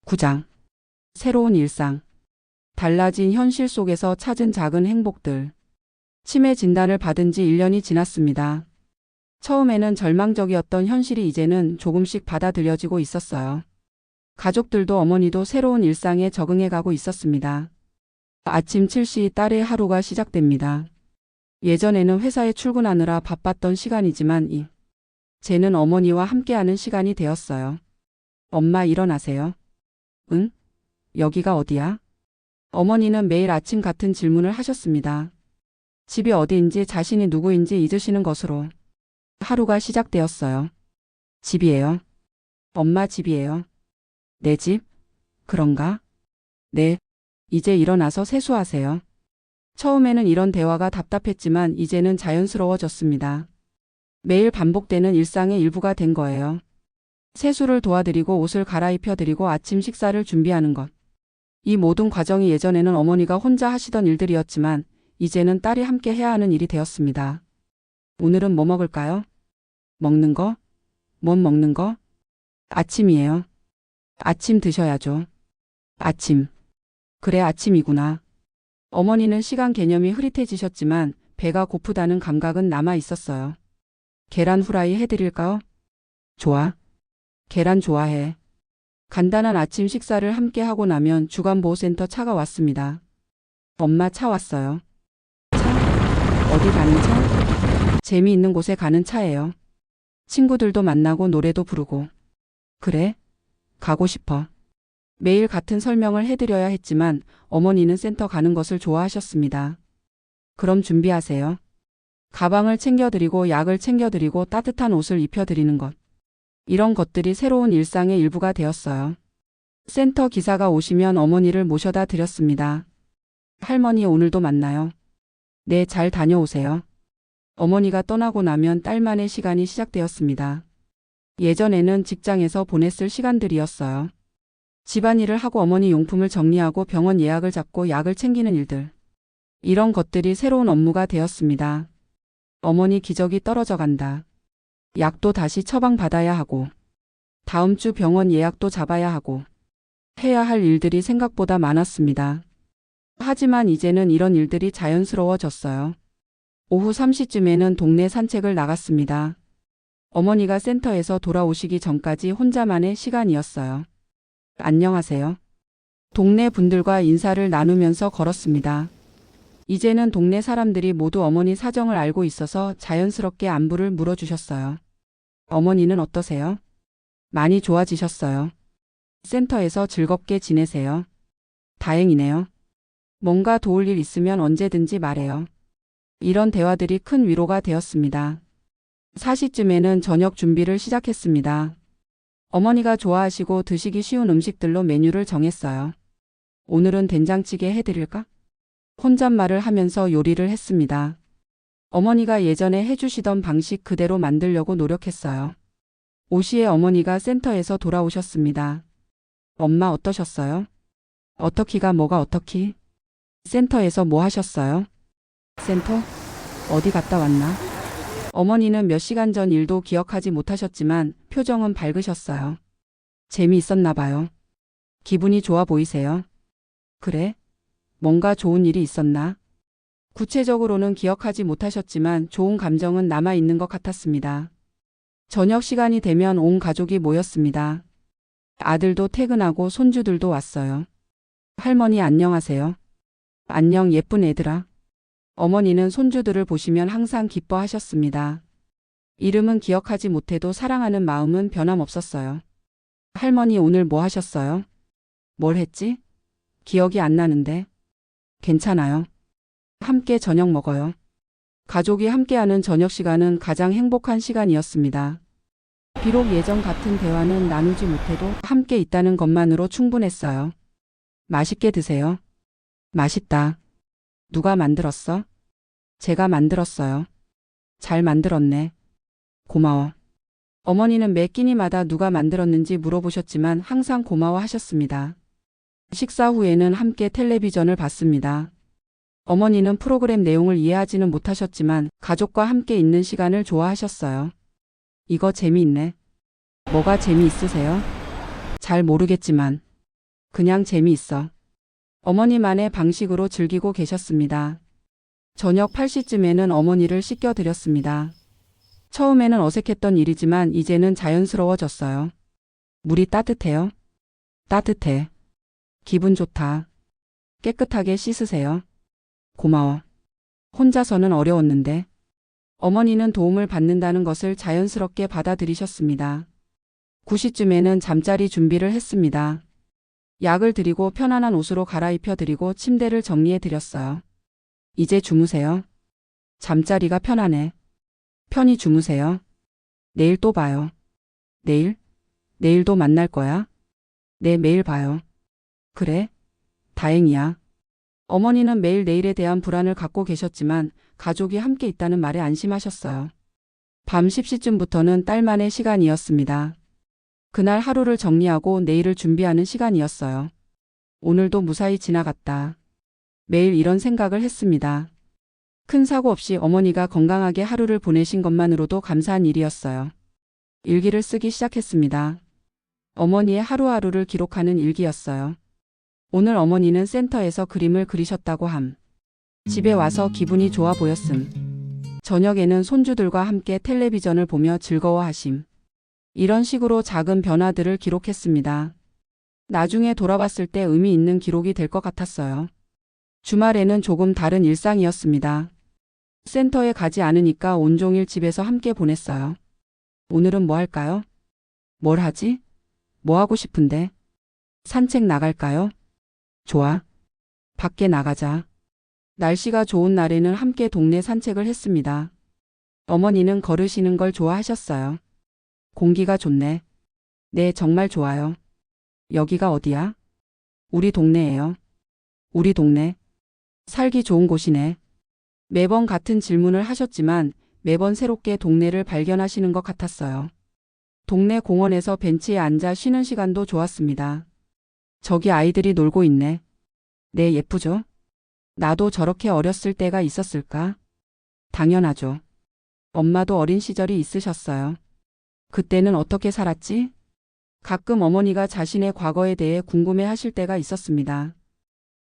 9장. 새로운 일상. 달라진 현실 속에서 찾은 작은 행복들. 치매 진단을 받은 지 1년이 지났습니다. 처음에는 절망적이었던 현실이 이제는 조금씩 받아들여지고 있었어요. 가족들도 어머니도 새로운 일상에 적응해 가고 있었습니다. 아침 7시 딸의 하루가 시작됩니다. 예전에는 회사에 출근하느라 바빴던 시간이지만 이제는 어머니와 함께하는 시간이 되었어요. 엄마 일어나세요. 응? 여기가 어디야? 어머니는 매일 아침 같은 질문을 하셨습니다. 집이 어디인지 자신이 누구인지 잊으시는 것으로 하루가 시작되었어요. 집이에요. 엄마 집이에요. 내 집? 그런가? 네. 이제 일어나서 세수하세요. 처음에는 이런 대화가 답답했지만 이제는 자연스러워졌습니다. 매일 반복되는 일상의 일부가 된 거예요. 세수를 도와드리고 옷을 갈아입혀드리고 아침 식사를 준비하는 것. 이 모든 과정이 예전에는 어머니가 혼자 하시던 일들이었지만 이제는 딸이 함께 해야 하는 일이 되었습니다. 오늘은 뭐 먹을까요? 먹는 거? 뭔 먹는 거? 아침이에요. 아침 드셔야죠. 아침. 그래 아침이구나. 어머니는 시간 개념이 흐릿해지셨지만 배가 고프다는 감각은 남아 있었어요. 계란 후라이 해드릴까요? 좋아. 계란 좋아해. 간단한 아침 식사를 함께 하고 나면 주간보호센터 차가 왔습니다. 엄마 차 왔어요. 차? 어디 가는 차? 재미있는 곳에 가는 차예요. 친구들도 만나고 노래도 부르고. 그래? 가고 싶어. 매일 같은 설명을 해드려야 했지만 어머니는 센터 가는 것을 좋아하셨습니다. 그럼 준비하세요. 가방을 챙겨드리고 약을 챙겨드리고 따뜻한 옷을 입혀드리는 것. 이런 것들이 새로운 일상의 일부가 되었어요. 센터 기사가 오시면 어머니를 모셔다 드렸습니다. 할머니 오늘도 만나요. 네, 잘 다녀오세요. 어머니가 떠나고 나면 딸만의 시간이 시작되었습니다. 예전에는 직장에서 보냈을 시간들이었어요. 집안일을 하고 어머니 용품을 정리하고 병원 예약을 잡고 약을 챙기는 일들. 이런 것들이 새로운 업무가 되었습니다. 어머니 기저귀 떨어져 간다. 약도 다시 처방받아야 하고 다음 주 병원 예약도 잡아야 하고 해야 할 일들이 생각보다 많았습니다. 하지만 이제는 이런 일들이 자연스러워졌어요. 오후 3시쯤에는 동네 산책을 나갔습니다. 어머니가 센터에서 돌아오시기 전까지 혼자만의 시간이었어요. 안녕하세요. 동네 분들과 인사를 나누면서 걸었습니다. 이제는 동네 사람들이 모두 어머니 사정을 알고 있어서 자연스럽게 안부를 물어주셨어요. 어머니는 어떠세요? 많이 좋아지셨어요. 센터에서 즐겁게 지내세요. 다행이네요. 뭔가 도울 일 있으면 언제든지 말해요. 이런 대화들이 큰 위로가 되었습니다. 4시쯤에는 저녁 준비를 시작했습니다. 어머니가 좋아하시고 드시기 쉬운 음식들로 메뉴를 정했어요. 오늘은 된장찌개 해드릴까? 혼잣말을 하면서 요리를 했습니다. 어머니가 예전에 해주시던 방식 그대로 만들려고 노력했어요. 5시에 어머니가 센터에서 돌아오셨습니다. 엄마 어떠셨어요? 어떻기가 뭐가 어떻기? 센터에서 뭐 하셨어요? 센터? 어디 갔다 왔나? 어머니는 몇 시간 전 일도 기억하지 못하셨지만 표정은 밝으셨어요. 재미있었나 봐요. 기분이 좋아 보이세요? 그래? 뭔가 좋은 일이 있었나? 구체적으로는 기억하지 못하셨지만 좋은 감정은 남아있는 것 같았습니다. 저녁 시간이 되면 온 가족이 모였습니다. 아들도 퇴근하고 손주들도 왔어요. 할머니 안녕하세요. 안녕 예쁜 애들아. 어머니는 손주들을 보시면 항상 기뻐하셨습니다. 이름은 기억하지 못해도 사랑하는 마음은 변함없었어요. 할머니 오늘 뭐 하셨어요? 뭘 했지? 기억이 안 나는데. 괜찮아요. 함께 저녁 먹어요. 가족이 함께하는 저녁 시간은 가장 행복한 시간이었습니다. 비록 예전 같은 대화는 나누지 못해도 함께 있다는 것만으로 충분했어요. 맛있게 드세요. 맛있다. 누가 만들었어? 제가 만들었어요. 잘 만들었네. 고마워. 어머니는 매 끼니마다 누가 만들었는지 물어보셨지만 항상 고마워하셨습니다. 식사 후에는 함께 텔레비전을 봤습니다. 어머니는 프로그램 내용을 이해하지는 못하셨지만 가족과 함께 있는 시간을 좋아하셨어요. 이거 재미있네. 뭐가 재미있으세요? 잘 모르겠지만 그냥 재미있어. 어머니만의 방식으로 즐기고 계셨습니다. 저녁 8시쯤에는 어머니를 씻겨드렸습니다. 처음에는 어색했던 일이지만 이제는 자연스러워졌어요. 물이 따뜻해요? 따뜻해. 기분 좋다. 깨끗하게 씻으세요. 고마워. 혼자서는 어려웠는데. 어머니는 도움을 받는다는 것을 자연스럽게 받아들이셨습니다. 9시쯤에는 잠자리 준비를 했습니다. 약을 드리고 편안한 옷으로 갈아입혀 드리고 침대를 정리해 드렸어요. 이제 주무세요. 잠자리가 편하네. 편히 주무세요. 내일 또 봐요. 내일? 내일도 만날 거야? 네, 매일 봐요. 그래? 다행이야. 어머니는 매일 내일에 대한 불안을 갖고 계셨지만 가족이 함께 있다는 말에 안심하셨어요. 밤 10시쯤부터는 딸만의 시간이었습니다. 그날 하루를 정리하고 내일을 준비하는 시간이었어요. 오늘도 무사히 지나갔다. 매일 이런 생각을 했습니다. 큰 사고 없이 어머니가 건강하게 하루를 보내신 것만으로도 감사한 일이었어요. 일기를 쓰기 시작했습니다. 어머니의 하루하루를 기록하는 일기였어요. 오늘 어머니는 센터에서 그림을 그리셨다고 함. 집에 와서 기분이 좋아 보였음. 저녁에는 손주들과 함께 텔레비전을 보며 즐거워하심. 이런 식으로 작은 변화들을 기록했습니다. 나중에 돌아봤을 때 의미 있는 기록이 될 것 같았어요. 주말에는 조금 다른 일상이었습니다. 센터에 가지 않으니까 온종일 집에서 함께 보냈어요. 오늘은 뭐 할까요? 뭘 하지? 뭐 하고 싶은데? 산책 나갈까요? 좋아. 밖에 나가자. 날씨가 좋은 날에는 함께 동네 산책을 했습니다. 어머니는 걸으시는 걸 좋아하셨어요. 공기가 좋네. 네, 정말 좋아요. 여기가 어디야? 우리 동네예요. 우리 동네. 살기 좋은 곳이네. 매번 같은 질문을 하셨지만 매번 새롭게 동네를 발견하시는 것 같았어요. 동네 공원에서 벤치에 앉아 쉬는 시간도 좋았습니다. 저기 아이들이 놀고 있네. 네, 예쁘죠? 나도 저렇게 어렸을 때가 있었을까? 당연하죠. 엄마도 어린 시절이 있으셨어요. 그때는 어떻게 살았지? 가끔 어머니가 자신의 과거에 대해 궁금해 하실 때가 있었습니다.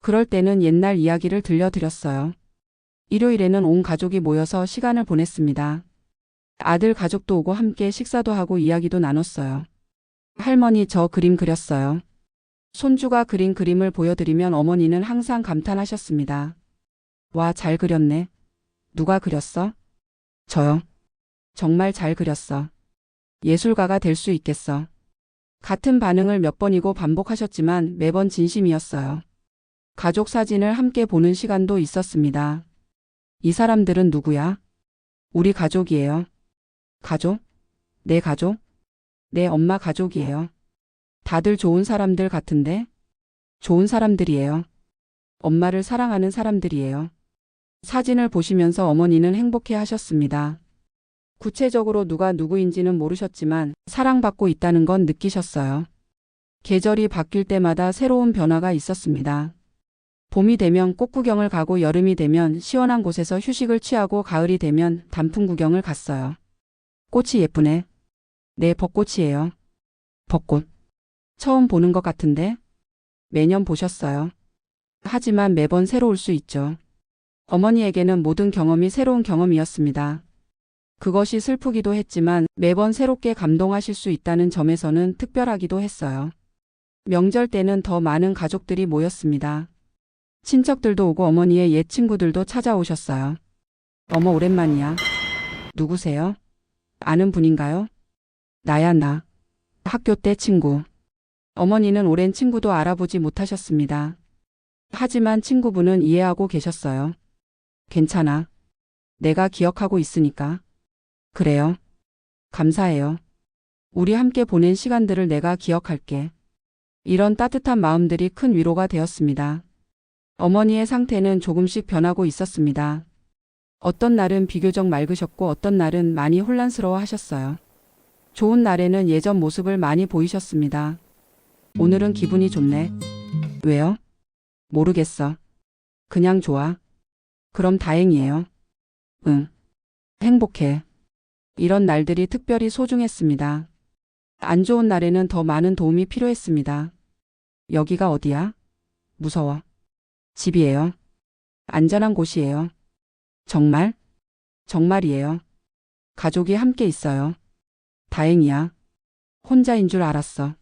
그럴 때는 옛날 이야기를 들려드렸어요. 일요일에는 온 가족이 모여서 시간을 보냈습니다. 아들 가족도 오고 함께 식사도 하고 이야기도 나눴어요. 할머니, 저 그림 그렸어요. 손주가 그린 그림을 보여드리면 어머니는 항상 감탄하셨습니다. 와, 잘 그렸네. 누가 그렸어? 저요. 정말 잘 그렸어. 예술가가 될 수 있겠어. 같은 반응을 몇 번이고 반복하셨지만 매번 진심이었어요. 가족 사진을 함께 보는 시간도 있었습니다. 이 사람들은 누구야? 우리 가족이에요. 가족? 내 가족? 내 엄마 가족이에요. 다들 좋은 사람들 같은데? 좋은 사람들이에요. 엄마를 사랑하는 사람들이에요. 사진을 보시면서 어머니는 행복해 하셨습니다. 구체적으로 누가 누구인지는 모르셨지만 사랑받고 있다는 건 느끼셨어요. 계절이 바뀔 때마다 새로운 변화가 있었습니다. 봄이 되면 꽃 구경을 가고 여름이 되면 시원한 곳에서 휴식을 취하고 가을이 되면 단풍 구경을 갔어요. 꽃이 예쁘네. 네, 벚꽃이에요. 벚꽃. 처음 보는 것 같은데? 매년 보셨어요. 하지만 매번 새로울 수 있죠. 어머니에게는 모든 경험이 새로운 경험이었습니다. 그것이 슬프기도 했지만 매번 새롭게 감동하실 수 있다는 점에서는 특별하기도 했어요. 명절 때는 더 많은 가족들이 모였습니다. 친척들도 오고 어머니의 옛 친구들도 찾아오셨어요. 어머, 오랜만이야. 누구세요? 아는 분인가요? 나야, 나. 학교 때 친구. 어머니는 오랜 친구도 알아보지 못하셨습니다. 하지만 친구분은 이해하고 계셨어요. 괜찮아. 내가 기억하고 있으니까. 그래요. 감사해요. 우리 함께 보낸 시간들을 내가 기억할게. 이런 따뜻한 마음들이 큰 위로가 되었습니다. 어머니의 상태는 조금씩 변하고 있었습니다. 어떤 날은 비교적 맑으셨고 어떤 날은 많이 혼란스러워 하셨어요. 좋은 날에는 예전 모습을 많이 보이셨습니다. 오늘은 기분이 좋네. 왜요? 모르겠어. 그냥 좋아. 그럼 다행이에요. 응. 행복해. 이런 날들이 특별히 소중했습니다. 안 좋은 날에는 더 많은 도움이 필요했습니다. 여기가 어디야? 무서워. 집이에요. 안전한 곳이에요. 정말? 정말이에요. 가족이 함께 있어요. 다행이야. 혼자인 줄 알았어.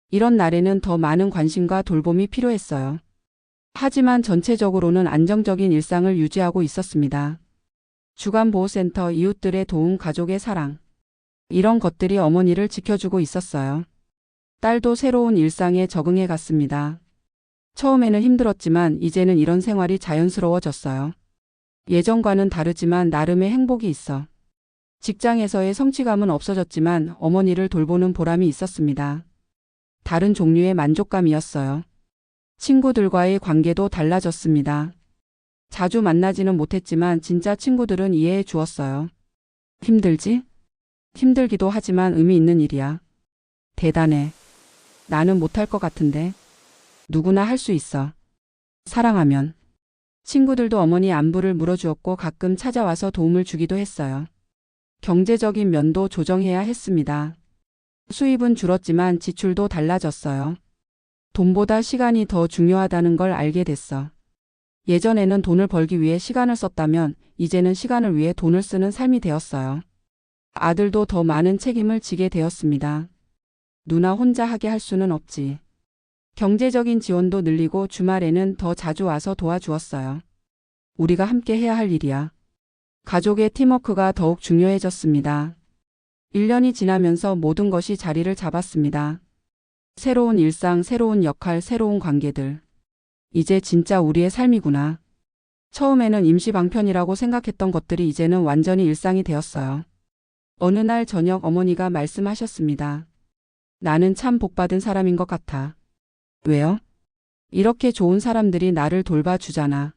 이런 날에는 더 많은 관심과 돌봄이 필요했어요. 하지만 전체적으로는 안정적인 일상을 유지하고 있었습니다. 주간보호센터, 이웃들의 도움, 가족의 사랑. 이런 것들이 어머니를 지켜주고 있었어요. 딸도 새로운 일상에 적응해 갔습니다. 처음에는 힘들었지만 이제는 이런 생활이 자연스러워졌어요. 예전과는 다르지만 나름의 행복이 있어. 직장에서의 성취감은 없어졌지만 어머니를 돌보는 보람이 있었습니다. 다른 종류의 만족감이었어요. 친구들과의 관계도 달라졌습니다. 자주 만나지는 못했지만 진짜 친구들은 이해해 주었어요. 힘들지? 힘들기도 하지만 의미 있는 일이야. 대단해. 나는 못할 것 같은데. 누구나 할 수 있어. 사랑하면. 친구들도 어머니 안부를 물어주었고 가끔 찾아와서 도움을 주기도 했어요. 경제적인 면도 조정해야 했습니다. 수입은 줄었지만 지출도 달라졌어요. 돈보다 시간이 더 중요하다는 걸 알게 됐어. 예전에는 돈을 벌기 위해 시간을 썼다면 이제는 시간을 위해 돈을 쓰는 삶이 되었어요. 아들도 더 많은 책임을 지게 되었습니다. 누나 혼자 하게 할 수는 없지. 경제적인 지원도 늘리고 주말에는 더 자주 와서 도와주었어요. 우리가 함께 해야 할 일이야. 가족의 팀워크가 더욱 중요해졌습니다. 1년이 지나면서 모든 것이 자리를 잡았습니다. 새로운 일상, 새로운 역할, 새로운 관계들. 이제 진짜 우리의 삶이구나. 처음에는 임시 방편이라고 생각했던 것들이 이제는 완전히 일상이 되었어요. 어느 날 저녁 어머니가 말씀하셨습니다. 나는 참 복받은 사람인 것 같아. 왜요? 이렇게 좋은 사람들이 나를 돌봐주잖아.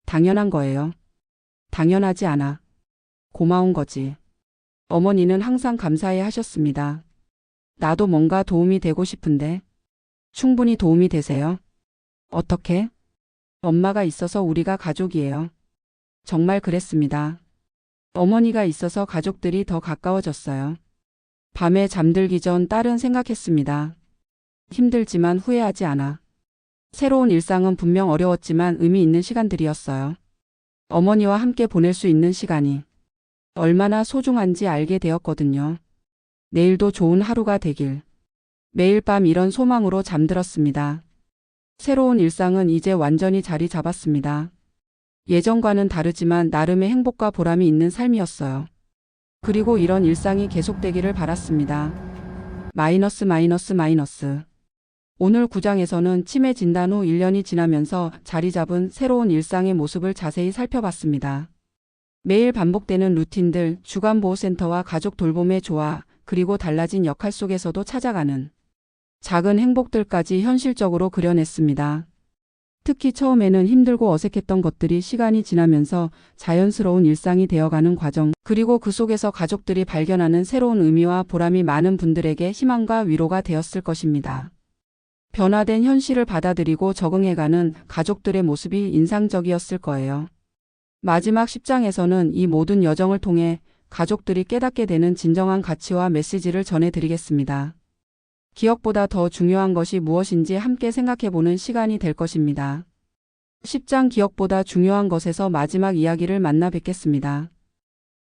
당연한 거예요. 당연하지 않아. 고마운 거지. 어머니는 항상 감사해 하셨습니다. 나도 뭔가 도움이 되고 싶은데. 충분히 도움이 되세요. 어떻게? 엄마가 있어서 우리가 가족이에요. 정말 그랬습니다. 어머니가 있어서 가족들이 더 가까워졌어요. 밤에 잠들기 전 딸은 생각했습니다. 힘들지만 후회하지 않아. 새로운 일상은 분명 어려웠지만 의미 있는 시간들이었어요. 어머니와 함께 보낼 수 있는 시간이 얼마나 소중한지 알게 되었거든요. 내일도 좋은 하루가 되길. 매일 밤 이런 소망으로 잠들었습니다. 새로운 일상은 이제 완전히 자리 잡았습니다. 예전과는 다르지만 나름의 행복과 보람이 있는 삶이었어요. 그리고 이런 일상이 계속되기를 바랐습니다. 마이너스. 오늘 9장에서는 치매 진단 후 1년이 지나면서 자리 잡은 새로운 일상의 모습을 자세히 살펴봤습니다. 매일 반복되는 루틴들, 주간보호센터와 가족 돌봄의 조화, 그리고 달라진 역할 속에서도 찾아가는 작은 행복들까지 현실적으로 그려냈습니다. 특히 처음에는 힘들고 어색했던 것들이 시간이 지나면서 자연스러운 일상이 되어가는 과정, 그리고 그 속에서 가족들이 발견하는 새로운 의미와 보람이 많은 분들에게 희망과 위로가 되었을 것입니다. 변화된 현실을 받아들이고 적응해가는 가족들의 모습이 인상적이었을 거예요. 마지막 10장에서는 이 모든 여정을 통해 가족들이 깨닫게 되는 진정한 가치와 메시지를 전해드리겠습니다. 기억보다 더 중요한 것이 무엇인지 함께 생각해보는 시간이 될 것입니다. 10장 기억보다 중요한 것에서 마지막 이야기를 만나 뵙겠습니다.